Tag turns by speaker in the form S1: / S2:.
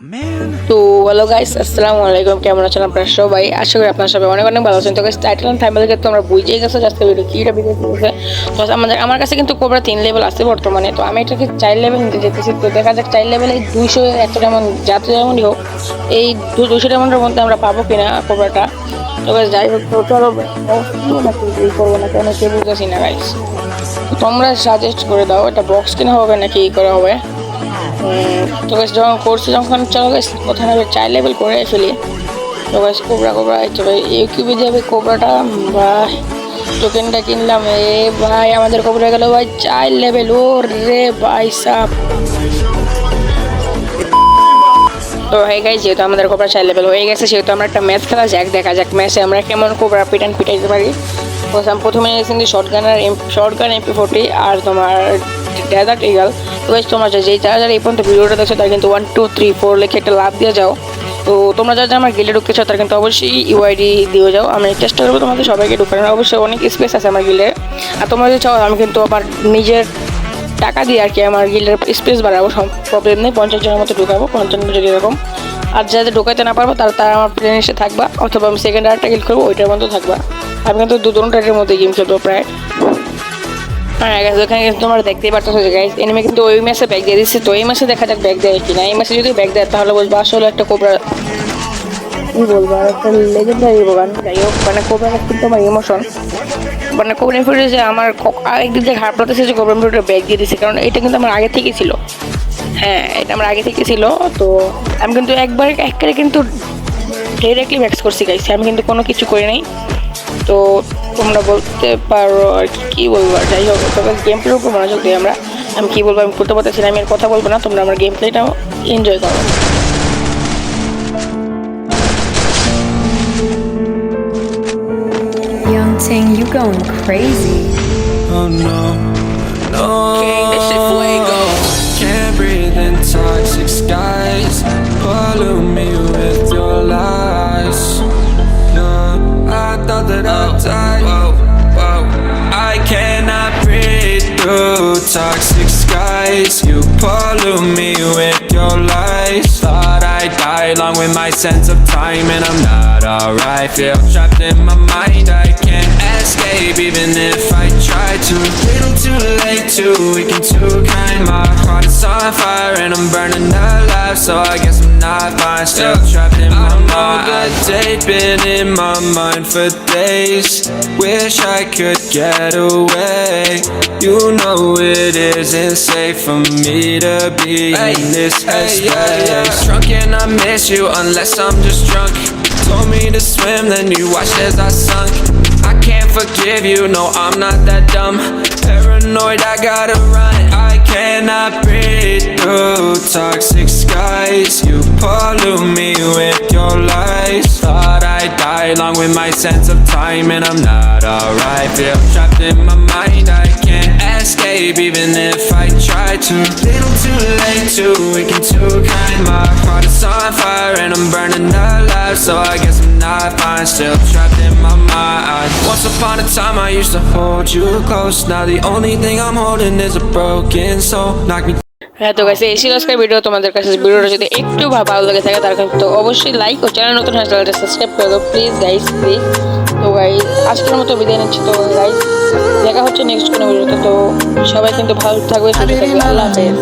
S1: তো hello guys, আসসালামু আলাইকুম। কেমন আছেন আপনারা সবাই? আশা করি আপনারা সবাই অনেক অনেক ভালো আছেন। তো গাইস, টাইটেল এন্ড থাম্বনেল দেখে তোমরা বুঝেই গেছো আজকে ভিডিও কিটা ভিডিও করছে। তো আমার কাছে কিন্তু কোবরা 3 লেভেল আছে বর্তমানে। তো আমি এটাকে 4 লেভেল নিতে যেতেছি। তো দেখা যাক 4 লেভেলে 200 এত যেমন যত যেমনই হোক এই 200 ডায়মন্ডের মধ্যে আমরা পাবো কিনা কোবরাটা। তো গাইস যাই হোক, তো চলো এই করবো না কেন কে বুঝতেছি না গাইস। তোমরা সাজেস্ট করে দাও এটা বক্স কিনা হবে নাকি এই করা হবে। তো গাছ যখন করছি যখন চলো গাছ প্রথমে 4 লেভেল করে ফেলি। তো গাছ কোবরা এই কিউবে যাবে কোবরাটা বা টোকেনটা কিনলাম। ভাই আমাদের কোবরা গেল ভাই 4 লেভেল। ও রে ভাই সাপ। তো হয়ে গেছে, যেহেতু আমাদের কোবরা 4 লেভেল হয়ে গেছে সেহেতু আমরা একটা ম্যাচ খেলা যাক, দেখা যাক ম্যাচে আমরা কেমন কোবরা পিটাইতে পারি। প্রথমে নিয়েছি শর্টগান MP40 আর তোমার ডেজার্ট ইগল। তো গাইস তোমরা যেই যারা এই পর্যন্ত ভিডিওটা দেখছো তারা কিন্তু 1 2 3 4 লিখে একটা লাভ দিয়ে যাও। তো তোমরা যারা আমার গিল্ডে ঢুকতেছো তারা কিন্তু অবশ্যই ইউআইডি দিয়ে যাও। আমি চেষ্টা করবো তোমাদের সবাইকে ঢুকানোর। অবশ্যই অনেক স্পেস আছে আমার গিল্ডে। আর তোমরা যদি চাও আমি কিন্তু আমার নিজের টাকা দিয়ে আর কি আমার গিল্ডের স্পেস বাড়াবো, প্রবলেম নেই। 50 জনের মতো ঢুকাবো, 55 যদি এরকম। আর যাদের ঢোকাইতে না পারবো তারা আমার প্লেন এসে থাকবা, অথবা আমি সেকেন্ড আরেকটা গিল্ড করবো ওইটার মধ্যে থাকবা। আমি কিন্তু দুটো টাইটের মধ্যে গেম খেলবো প্রায়। হ্যাঁ গাইস, ওখানে কিন্তু তোমরা দেখতেই পারতেছো যে গাইস এনিমি কিন্তু ওই ম্যাচে ব্যাগ দিয়ে দিচ্ছে। তো এই ম্যাচে দেখা যাক ব্যাগ দেয় কিনা। এই ম্যাচে যদি ব্যাগ দেয় তাহলে বলবো আসলে একটা কোবরা কি বলবো আর একটা লেজেন্ডারি গান। যাই হোক, মানে কোবরা কিন্তু আমার ইমোশন, মানে কোবরা ইনফিউটে যে আমার একদিক দিয়ে খারাপ লাগতেছে যে কোবরা ইনফিউটে ব্যাগ দিয়ে দিচ্ছে, কারণ এটা কিন্তু আমার আগে থেকেই ছিল। হ্যাঁ, এটা আমার আগে থেকে ছিল। তো আমি কিন্তু একবারে কিন্তু ডিরেক্টলি ম্যাক্স করছি গাইস, আমি কিন্তু কোনো কিছু করি নাই। তো তোমরা বলতে পারো আর কি বলবো। আর যাই হোক, তবে গেম প্লের উপর মনোযোগ দিই আমরা। আমি কী বলবো আমি করতে পারতেছি না, আমি আর কথা বলবো না। তোমরা আমার গেম প্লেটাও এনজয় করো।
S2: Young Ting, you going crazy.
S3: Oh no, no.
S1: King, this shit fuego.
S3: Can't breathe in toxic skies. Pollute me with your lies. No, I thought that I'd die. I cannot breathe through toxic skies. You pollute me with your lies. Thought I'd die along with my sense of time, and I'm not alright. Feel trapped in my mind, I can't escape even if I try to. Little too late, too weak and too kind. My heart is on fire and I'm burning alive, so I guess I'm not fine. Still trapped in my mind. That date been in my mind for days. Wish I could get away. You know it isn't safe for me to be in this headspace. Drunk and I miss you unless I'm just drunk. Told me to swim, then you watched as I sunk. I can't forgive you, no I'm not that dumb. Paranoid, I gotta run. I cannot breathe through toxic skies. You pollute me with your lies. Thought I'd die along with my sense of time, and I'm not alright. Feel trapped in my mind, I can't escape even if I try to. Little too late, too weak and too kind. My heart is on fire and I'm burning alive, so I guess I'm not fine. Still trapped in my mind. Once upon a time I used to hold you close. Now the only thing I'm holding is a broken soul. Knock me.
S1: হ্যাঁ, তো guys এই ছিল আজকের video. তোমাদের কাছে ভিডিওটা যদি একটু ভালো লাগে থাকে তার কিন্তু অবশ্যই লাইক ও চ্যানেল নতুন হলে চ্যানেলটা সাবস্ক্রাইব করে দাও প্লিজ গাইস, প্লিজ। তো গাইস আজকের মতো বিদায় নিচ্ছি। তো গাইস দেখা হচ্ছে নেক্সট কোনো ভিডিওতে। তো সবাই কিন্তু ভালো থাকবে, সুস্থ থাকবে। আল্লাহ হাফেজ।